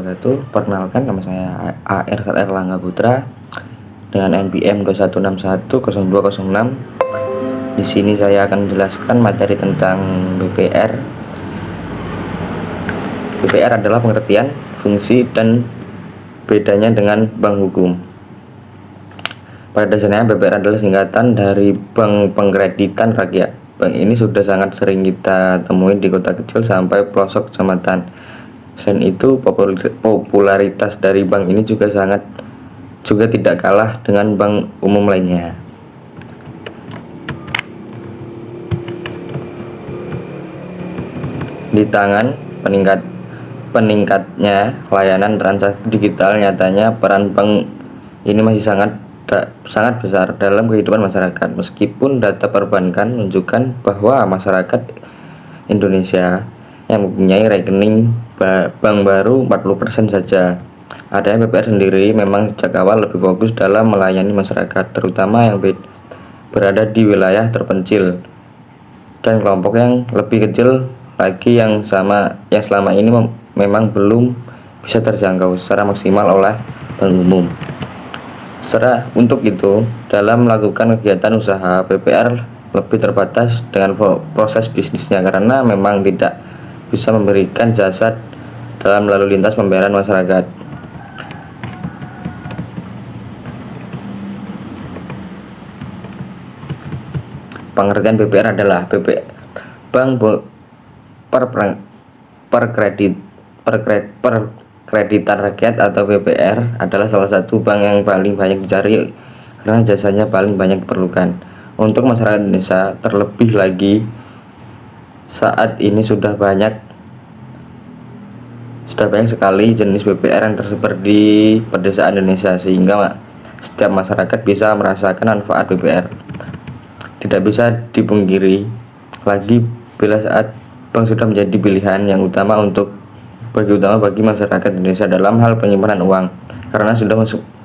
wabarakatuh. Perkenalkan, nama saya AR Erlangga Putra dengan NPM 21610206. Di sini saya akan menjelaskan materi tentang BPR. BPR adalah pengertian, fungsi, dan bedanya dengan bank hukum. Pada dasarnya BPR adalah singkatan dari Bank Pengkreditan Rakyat. Bank ini sudah sangat sering kita temui di kota kecil sampai pelosok kecamatan. Selain itu, popularitas dari bank ini juga tidak kalah dengan bank umum lainnya. Di tangan peningkatnya layanan transaksi digital, nyatanya peran bank ini masih sangat besar dalam kehidupan masyarakat. Meskipun data perbankan menunjukkan bahwa masyarakat Indonesia yang mempunyai rekening bank baru 40% saja. Adanya BPR sendiri memang sejak awal lebih fokus dalam melayani masyarakat, terutama yang berada di wilayah terpencil dan kelompok yang lebih kecil lagi yang selama ini memang belum bisa terjangkau secara maksimal oleh bank umum. Untuk itu, dalam melakukan kegiatan usaha, BPR lebih terbatas dengan proses bisnisnya karena memang tidak bisa memberikan jasa dalam lalu lintas pembayaran masyarakat. Pengertian BPR adalah Bank Perkreditan Rakyat atau BPR adalah salah satu bank yang paling banyak dicari karena jasanya paling banyak diperlukan untuk masyarakat Indonesia. Terlebih lagi saat ini sudah banyak sekali jenis BPR yang tersebar di pedesaan Indonesia, sehingga setiap masyarakat bisa merasakan manfaat BPR. Tidak bisa dipungkiri lagi bila saat bank sudah menjadi pilihan yang utama bagi masyarakat Indonesia dalam hal penyimpanan uang, karena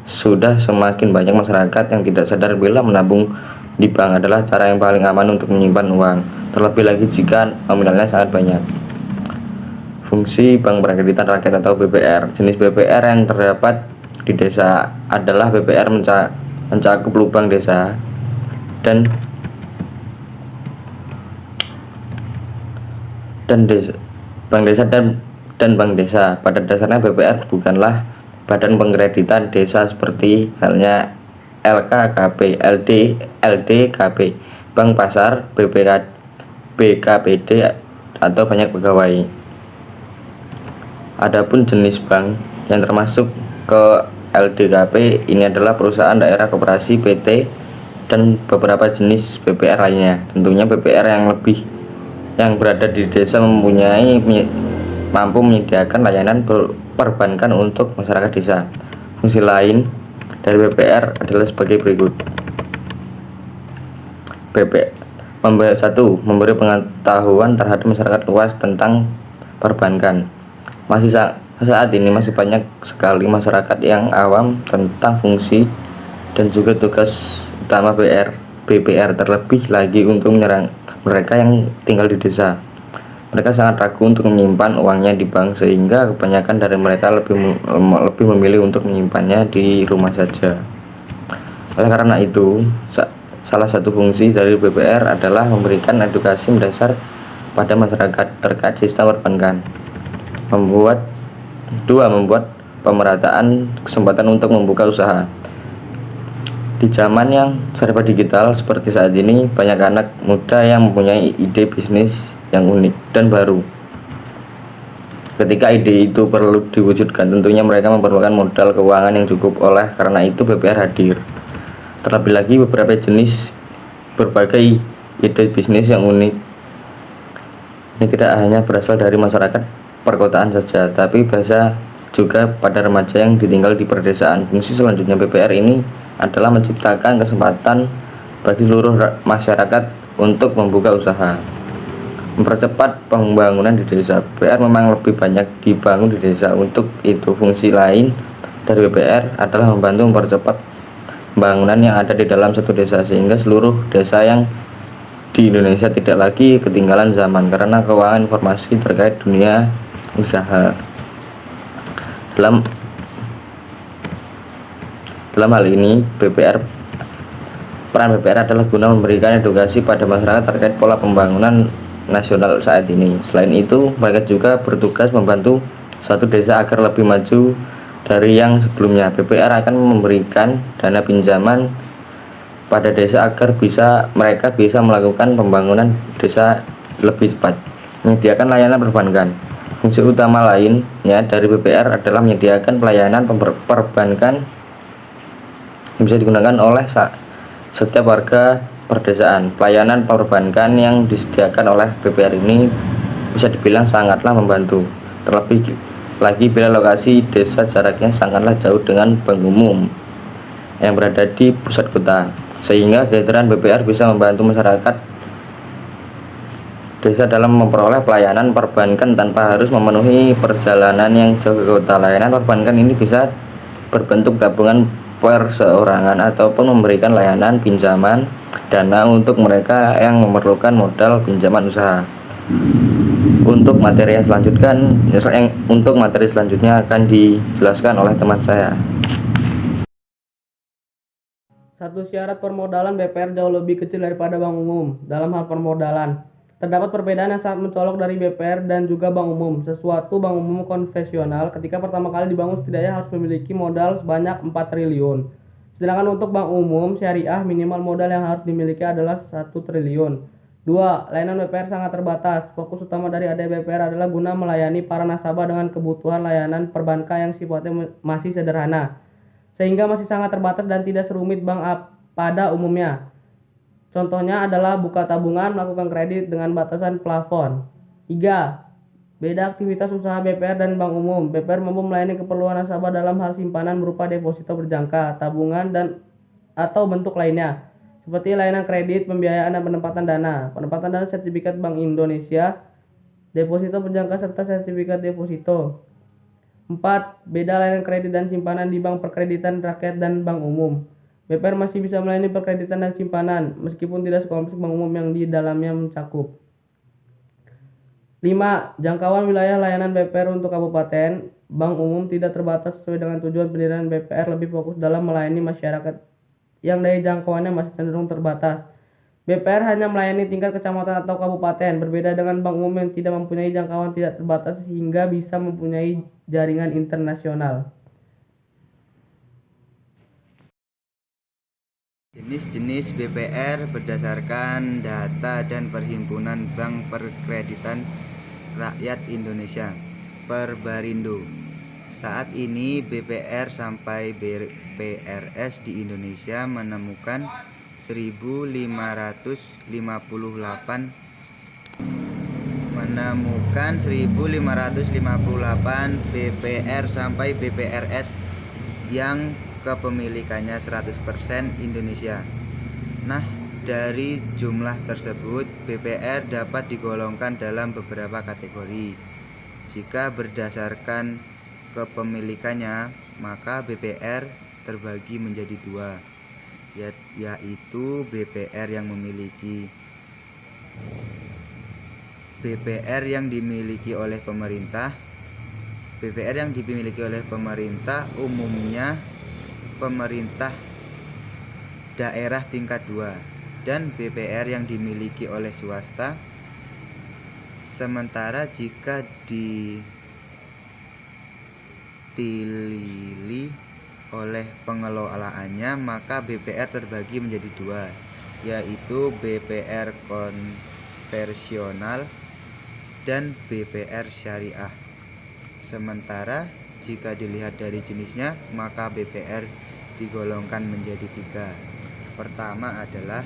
sudah semakin banyak masyarakat yang tidak sadar bila menabung di bank adalah cara yang paling aman untuk menyimpan uang, terlebih lagi jika nominalnya sangat banyak. Fungsi Bank Pengkreditan Rakyat atau BPR. Jenis BPR yang terdapat di desa adalah BPR mencakup lubang desa dan bank desa. Pada dasarnya BPR bukanlah badan pengkreditan desa seperti halnya LKKP, LDKP, bank pasar, BKPD atau banyak pegawai. Adapun jenis bank yang termasuk ke LDKP ini adalah perusahaan daerah, koperasi, PT, dan beberapa jenis BPR lainnya. Tentunya BPR yang berada di desa mampu menyediakan layanan perbankan untuk masyarakat desa. Fungsi lain dari BPR adalah sebagai berikut. Memberi pengetahuan terhadap masyarakat luas tentang perbankan. Saat ini masih banyak sekali masyarakat yang awam tentang fungsi dan juga tugas utama BPR, terlebih lagi untuk menyerang mereka yang tinggal di desa. Mereka sangat ragu untuk menyimpan uangnya di bank, sehingga kebanyakan dari mereka lebih memilih untuk menyimpannya di rumah saja. Oleh karena itu, salah satu fungsi dari BPR adalah memberikan edukasi mendasar pada masyarakat terkait sistem perbankan. Membuat pemerataan kesempatan untuk membuka usaha. Di zaman yang serba digital seperti saat ini, banyak anak muda yang mempunyai ide bisnis yang unik dan baru. Ketika ide itu perlu diwujudkan, tentunya mereka memerlukan modal keuangan yang cukup. Oleh karena itu BPR hadir. Terlebih lagi berbagai ide bisnis yang unik ini tidak hanya berasal dari masyarakat perkotaan saja, tapi bisa juga pada remaja yang ditinggal di perdesaan. Fungsi selanjutnya BPR ini adalah menciptakan kesempatan bagi seluruh masyarakat untuk membuka usaha, mempercepat pembangunan di desa. BPR memang lebih banyak dibangun di desa. Untuk itu, fungsi lain dari BPR adalah membantu mempercepat pembangunan yang ada di dalam satu desa, sehingga seluruh desa yang di Indonesia tidak lagi ketinggalan zaman karena keuangan informasi terkait dunia usaha. Dalam hal ini peran BPR adalah guna memberikan edukasi pada masyarakat terkait pola pembangunan nasional saat ini. Selain itu, mereka juga bertugas membantu suatu desa agar lebih maju dari yang sebelumnya. BPR akan memberikan dana pinjaman pada desa agar mereka bisa melakukan pembangunan desa lebih cepat. Menyediakan layanan perbankan. Fungsi utama lainnya dari BPR adalah menyediakan pelayanan perbankan yang bisa digunakan oleh setiap warga perdesaan. Pelayanan perbankan yang disediakan oleh BPR ini bisa dibilang sangatlah membantu, terlebih lagi bila lokasi desa jaraknya sangatlah jauh dengan bank umum yang berada di pusat kota, sehingga kehadiran BPR bisa membantu masyarakat desa dalam memperoleh pelayanan perbankan tanpa harus memenuhi perjalanan yang jauh ke kota. Layanan perbankan ini bisa berbentuk tabungan perseorangan ataupun memberikan layanan pinjaman dana untuk mereka yang memerlukan modal pinjaman usaha. Untuk materi selanjutnya akan dijelaskan oleh teman saya. Satu syarat permodalan BPR jauh lebih kecil daripada bank umum. Dalam hal permodalan, terdapat perbedaan yang sangat mencolok dari BPR dan juga bank umum. Sesuatu bank umum konvensional ketika pertama kali dibangun setidaknya harus memiliki modal sebanyak 4 triliun. Sedangkan untuk bank umum syariah minimal modal yang harus dimiliki adalah 1 triliun. 2. Layanan BPR sangat terbatas. Fokus utama dari adanya BPR adalah guna melayani para nasabah dengan kebutuhan layanan perbankan yang sifatnya masih sederhana, sehingga masih sangat terbatas dan tidak serumit bank pada umumnya. Contohnya adalah buka tabungan, melakukan kredit dengan batasan plafon. 3. Beda aktivitas usaha BPR dan bank umum. BPR mampu melayani keperluan nasabah dalam hal simpanan berupa deposito berjangka, tabungan, dan atau bentuk lainnya, seperti layanan kredit, pembiayaan dan penempatan dana. Penempatan dana sertifikat Bank Indonesia, deposito berjangka serta sertifikat deposito. 4. Beda layanan kredit dan simpanan di Bank Perkreditan Rakyat dan bank umum. BPR masih bisa melayani perkreditan dan simpanan, meskipun tidak sekompleks bank umum yang di dalamnya mencakup. 5. Jangkauan wilayah layanan BPR untuk kabupaten. Bank umum tidak terbatas sesuai dengan tujuan pendirian BPR, lebih fokus dalam melayani masyarakat yang daya jangkauannya masih cenderung terbatas. BPR hanya melayani tingkat kecamatan atau kabupaten, berbeda dengan bank umum yang tidak mempunyai jangkauan tidak terbatas hingga bisa mempunyai jaringan internasional. Jenis-jenis BPR berdasarkan data dan Perhimpunan Bank Perkreditan Rakyat Indonesia (Perbarindo). Saat ini BPR sampai BPRS di Indonesia menemukan 1.558 BPR sampai BPRS yang kepemilikannya 100% Indonesia. Nah, dari jumlah tersebut, BPR dapat digolongkan dalam beberapa kategori. Jika berdasarkan kepemilikannya, maka BPR terbagi menjadi dua, yaitu BPR yang dimiliki oleh pemerintah. BPR yang dimiliki oleh pemerintah umumnya pemerintah daerah tingkat 2, dan BPR yang dimiliki oleh swasta. Sementara jika ditilili oleh pengelolaannya, maka BPR terbagi menjadi dua, yaitu BPR konvensional dan BPR syariah. Sementara jika dilihat dari jenisnya, maka BPR digolongkan menjadi 3. Pertama adalah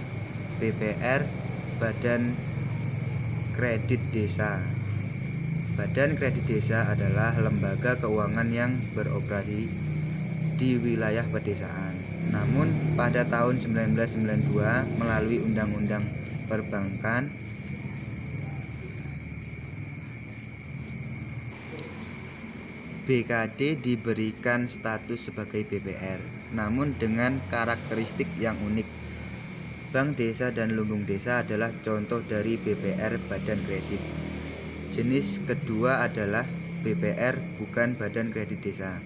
BPR Badan Kredit Desa. Badan Kredit Desa adalah lembaga keuangan yang beroperasi di wilayah pedesaan. Namun pada tahun 1992 melalui Undang-Undang Perbankan, BKD diberikan status sebagai BPR, namun dengan karakteristik yang unik. Bank Desa dan Lumbung Desa adalah contoh dari BPR Badan Kredit. Jenis kedua adalah BPR bukan Badan Kredit Desa.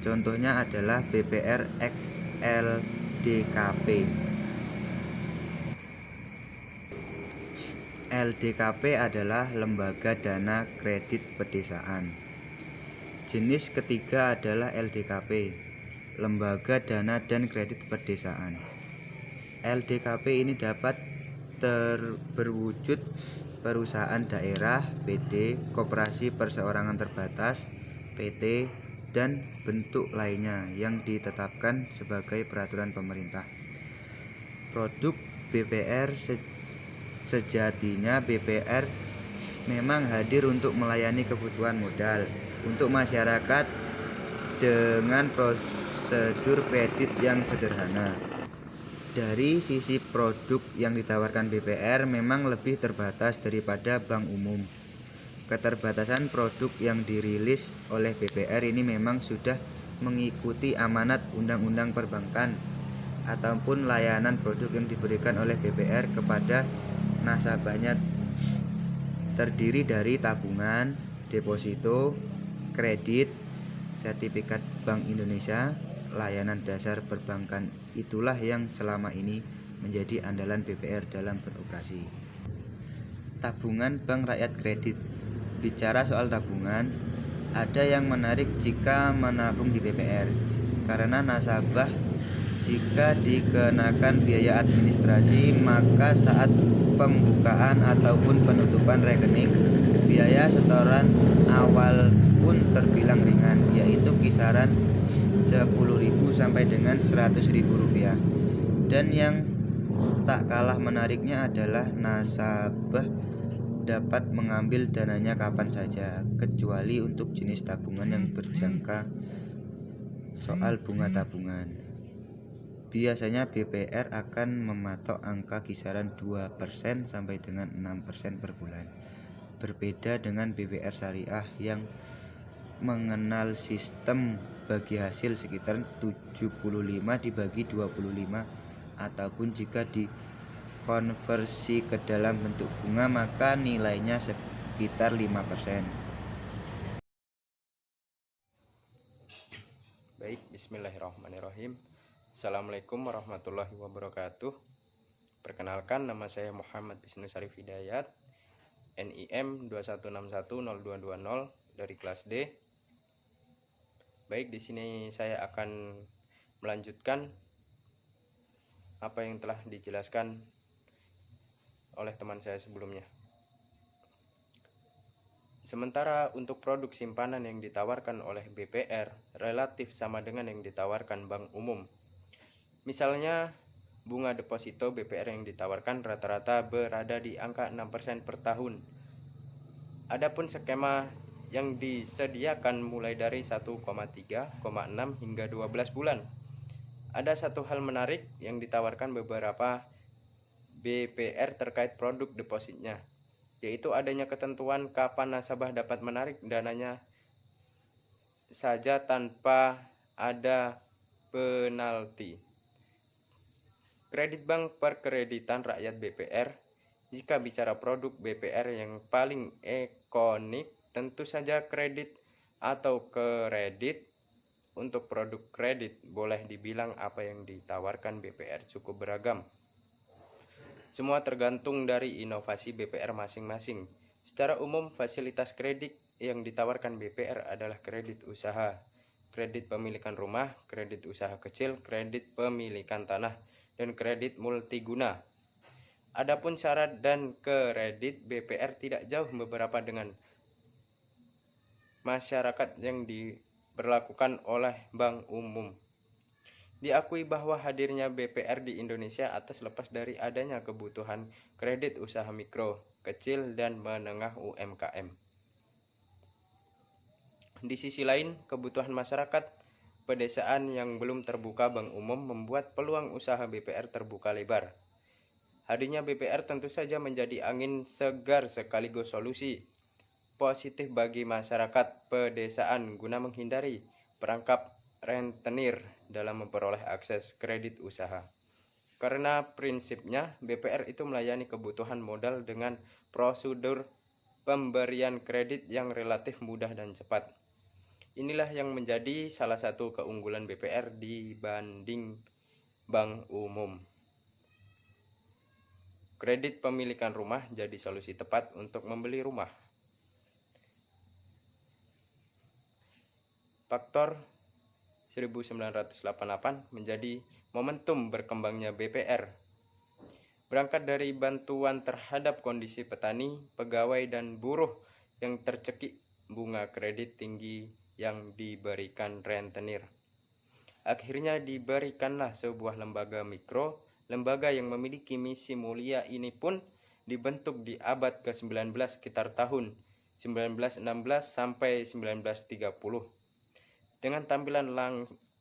Contohnya adalah BPR X LDKP. LDKP adalah Lembaga Dana Kredit Pedesaan. Jenis ketiga adalah LDKP, Lembaga Dana dan Kredit Pedesaan. LDKP ini dapat berwujud perusahaan daerah, PD, koperasi perseorangan terbatas, PT, dan bentuk lainnya yang ditetapkan sebagai peraturan pemerintah. Produk BPR sejatinya BPR memang hadir untuk melayani kebutuhan modal untuk masyarakat dengan prosedur kredit yang sederhana. Dari sisi produk yang ditawarkan BPR memang lebih terbatas daripada bank umum. Keterbatasan produk yang dirilis oleh BPR ini memang sudah mengikuti amanat Undang-Undang Perbankan ataupun layanan produk yang diberikan oleh BPR kepada nasabahnya terdiri dari tabungan, deposito, kredit, sertifikat Bank Indonesia, layanan dasar perbankan. Itulah yang selama ini menjadi andalan BPR dalam beroperasi. Tabungan Bank Rakyat Kredit. Bicara soal tabungan, ada yang menarik jika menabung di BPR karena nasabah jika dikenakan biaya administrasi, maka saat pembukaan ataupun penutupan rekening, biaya setoran awal pun terbilang ringan, yaitu kisaran 10.000 sampai dengan 100.000 rupiah. Dan yang tak kalah menariknya adalah nasabah dapat mengambil dananya kapan saja, kecuali untuk jenis tabungan yang berjangka soal bunga tabungan. Biasanya BPR akan mematok angka kisaran 2% sampai dengan 6% per bulan. Berbeda dengan BPR syariah yang mengenal sistem bagi hasil sekitar 75 dibagi 25, ataupun jika dikonversi ke dalam bentuk bunga maka nilainya sekitar 5%. Baik, bismillahirrahmanirrahim. Assalamualaikum warahmatullahi wabarakatuh. Perkenalkan, nama saya Muhammad Wisnu Syarif Hidayat, NIM 21610220 dari kelas D. Baik, di sini saya akan melanjutkan apa yang telah dijelaskan oleh teman saya sebelumnya. Sementara untuk produk simpanan yang ditawarkan oleh BPR relatif sama dengan yang ditawarkan bank umum. Misalnya, bunga deposito BPR yang ditawarkan rata-rata berada di angka 6% per tahun. Adapun skema yang disediakan mulai dari 1,3, 6 hingga 12 bulan. Ada satu hal menarik yang ditawarkan beberapa BPR terkait produk depositnya, yaitu adanya ketentuan kapan nasabah dapat menarik dananya saja tanpa ada penalti. Kredit bank perkreditan rakyat BPR. Jika bicara produk BPR yang paling ikonik, tentu saja kredit atau kredit. Untuk produk kredit, boleh dibilang apa yang ditawarkan BPR cukup beragam. Semua tergantung dari inovasi BPR masing-masing. Secara umum, fasilitas kredit yang ditawarkan BPR adalah kredit usaha, kredit pemilikan rumah, kredit usaha kecil, kredit pemilikan tanah, dan kredit multiguna. Adapun syarat dan kredit BPR tidak jauh beberapa dengan masyarakat yang diberlakukan oleh bank umum. Diakui bahwa hadirnya BPR di Indonesia atas lepas dari adanya kebutuhan kredit usaha mikro, kecil, dan menengah UMKM. Di sisi lain, kebutuhan masyarakat pedesaan yang belum terbuka bank umum membuat peluang usaha BPR terbuka lebar. Hadirnya BPR tentu saja menjadi angin segar sekaligus solusi positif bagi masyarakat pedesaan guna menghindari perangkap rentenir dalam memperoleh akses kredit usaha. Karena prinsipnya BPR itu melayani kebutuhan modal dengan prosedur pemberian kredit yang relatif mudah dan cepat. Inilah yang menjadi salah satu keunggulan BPR dibanding bank umum. Kredit pemilikan rumah jadi solusi tepat untuk membeli rumah. Faktor 1988 menjadi momentum berkembangnya BPR. Berangkat dari bantuan terhadap kondisi petani, pegawai, dan buruh yang tercekik bunga kredit tinggi yang diberikan rentenir. Akhirnya diberikanlah sebuah lembaga mikro. Lembaga yang memiliki misi mulia ini pun dibentuk di abad ke-19 sekitar tahun 1916 sampai 1930. Dengan tampilan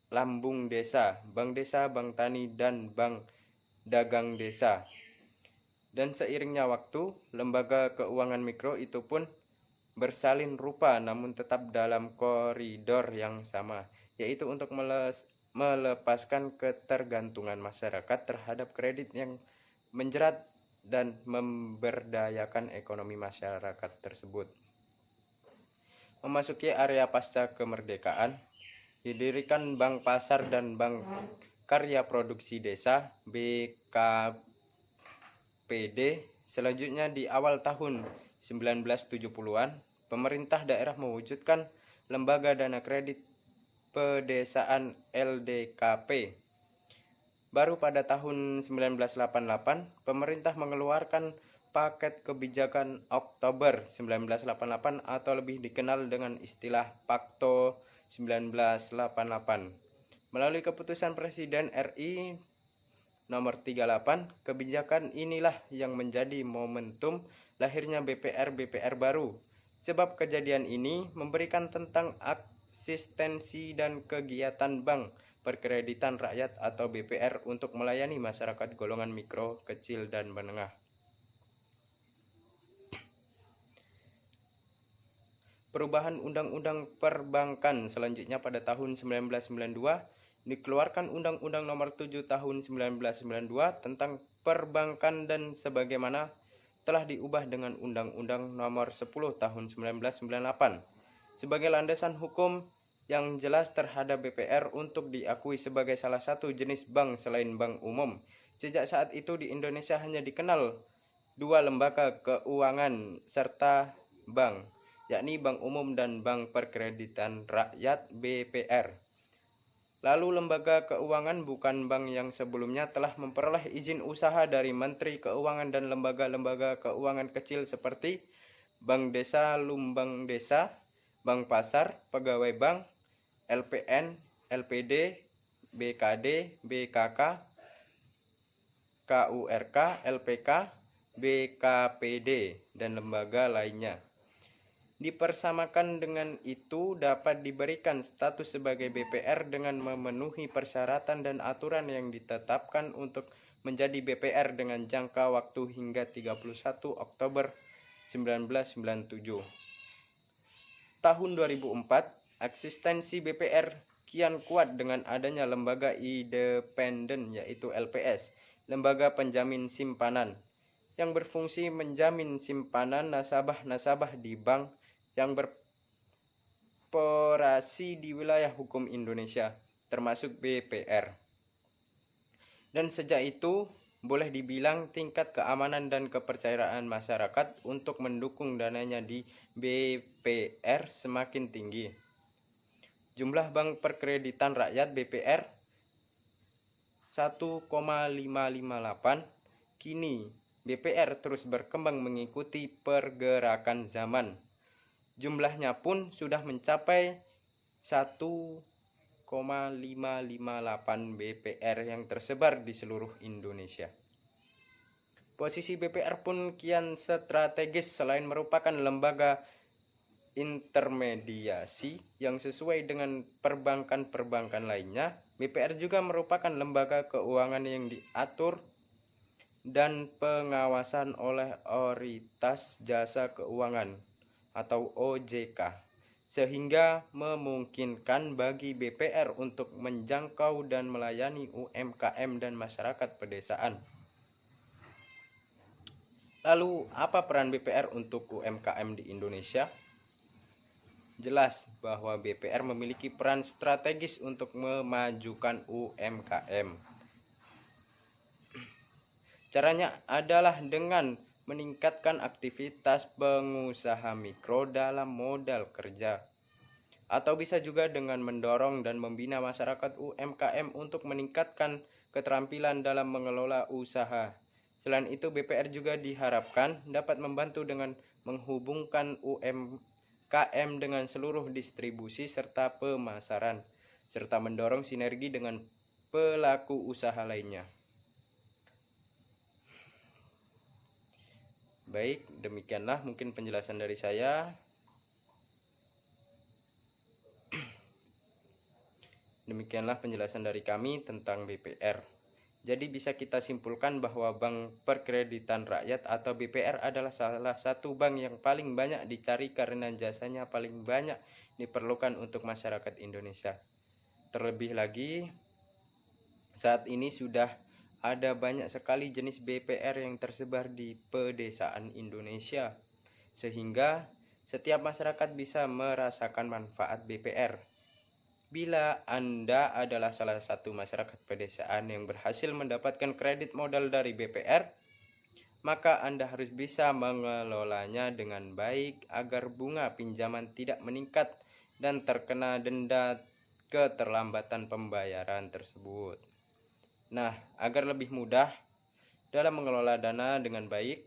lambung desa, bank tani, dan bank dagang desa. Dan seiringnya waktu, lembaga keuangan mikro itu pun bersalin rupa namun tetap dalam koridor yang sama, yaitu untuk melepaskan ketergantungan masyarakat terhadap kredit yang menjerat dan memberdayakan ekonomi masyarakat tersebut. Memasuki area pasca kemerdekaan, didirikan Bank Pasar dan Bank Karya Produksi Desa BKPD. Selanjutnya di awal tahun 1970-an, pemerintah daerah mewujudkan lembaga dana kredit pedesaan LDKP. Baru pada tahun 1988, pemerintah mengeluarkan paket kebijakan Oktober 1988 atau lebih dikenal dengan istilah Pakto 1988. Melalui keputusan Presiden RI nomor 38, kebijakan inilah yang menjadi momentum lahirnya BPR baru. Sebab kejadian ini memberikan tentang asistensi dan kegiatan bank perkreditan rakyat atau BPR untuk melayani masyarakat golongan mikro, kecil, dan menengah. Perubahan Undang-Undang Perbankan selanjutnya pada tahun 1992 dikeluarkan Undang-Undang Nomor 7 Tahun 1992 tentang perbankan dan sebagaimana telah diubah dengan Undang-Undang Nomor 10 Tahun 1998 sebagai landasan hukum yang jelas terhadap BPR untuk diakui sebagai salah satu jenis bank selain bank umum. Sejak saat itu di Indonesia hanya dikenal dua lembaga keuangan serta bank, yakni Bank Umum dan Bank Perkreditan Rakyat BPR. Lalu lembaga keuangan bukan bank yang sebelumnya telah memperoleh izin usaha dari Menteri Keuangan dan lembaga-lembaga keuangan kecil seperti Bank Desa, Lumbang Desa, Bank Pasar, Pegawai Bank, LPN, LPD, BKD, BKK, KURK, LPK, BKPD, dan lembaga lainnya. Dipersamakan dengan itu dapat diberikan status sebagai BPR dengan memenuhi persyaratan dan aturan yang ditetapkan untuk menjadi BPR dengan jangka waktu hingga 31 Oktober 1997. Tahun 2004, eksistensi BPR kian kuat dengan adanya lembaga independen yaitu LPS, Lembaga Penjamin Simpanan, yang berfungsi menjamin simpanan nasabah-nasabah di bank yang beroperasi di wilayah hukum Indonesia, termasuk BPR. Dan sejak itu, boleh dibilang tingkat keamanan dan kepercayaan masyarakat untuk mendukung dananya di BPR semakin tinggi. Jumlah bank perkreditan rakyat BPR 1,558. Kini BPR terus berkembang mengikuti pergerakan zaman. Jumlahnya pun sudah mencapai 1,558 BPR yang tersebar di seluruh Indonesia. Posisi BPR pun kian strategis. Selain merupakan lembaga intermediasi yang sesuai dengan perbankan-perbankan lainnya, BPR juga merupakan lembaga keuangan yang diatur dan pengawasan oleh Otoritas Jasa Keuangan atau OJK, sehingga memungkinkan bagi BPR untuk menjangkau dan melayani UMKM dan masyarakat pedesaan. Lalu, apa peran BPR untuk UMKM di Indonesia? Jelas bahwa BPR memiliki peran strategis untuk memajukan UMKM. Caranya adalah dengan meningkatkan aktivitas pengusaha mikro dalam modal kerja. Atau bisa juga dengan mendorong dan membina masyarakat UMKM untuk meningkatkan keterampilan dalam mengelola usaha. Selain itu, BPR juga diharapkan dapat membantu dengan menghubungkan UMKM dengan seluruh distribusi serta pemasaran, serta mendorong sinergi dengan pelaku usaha lainnya. Baik, demikianlah mungkin penjelasan dari saya. Demikianlah penjelasan dari kami tentang BPR. Jadi bisa kita simpulkan bahwa Bank Perkreditan Rakyat atau BPR adalah salah satu bank yang paling banyak dicari karena jasanya paling banyak diperlukan untuk masyarakat Indonesia. Terlebih lagi, saat ini sudah ada banyak sekali jenis BPR yang tersebar di pedesaan Indonesia, sehingga setiap masyarakat bisa merasakan manfaat BPR. Bila Anda adalah salah satu masyarakat pedesaan yang berhasil mendapatkan kredit modal dari BPR, maka Anda harus bisa mengelolanya dengan baik agar bunga pinjaman tidak meningkat dan terkena denda keterlambatan pembayaran tersebut. Nah, agar lebih mudah dalam mengelola dana dengan baik,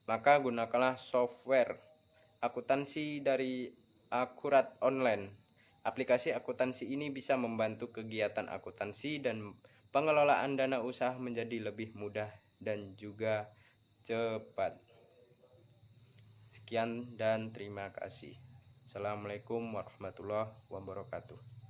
maka gunakanlah software akuntansi dari Akurat Online. Aplikasi akuntansi ini bisa membantu kegiatan akuntansi dan pengelolaan dana usaha menjadi lebih mudah dan juga cepat. Sekian dan terima kasih. Assalamualaikum warahmatullahi wabarakatuh.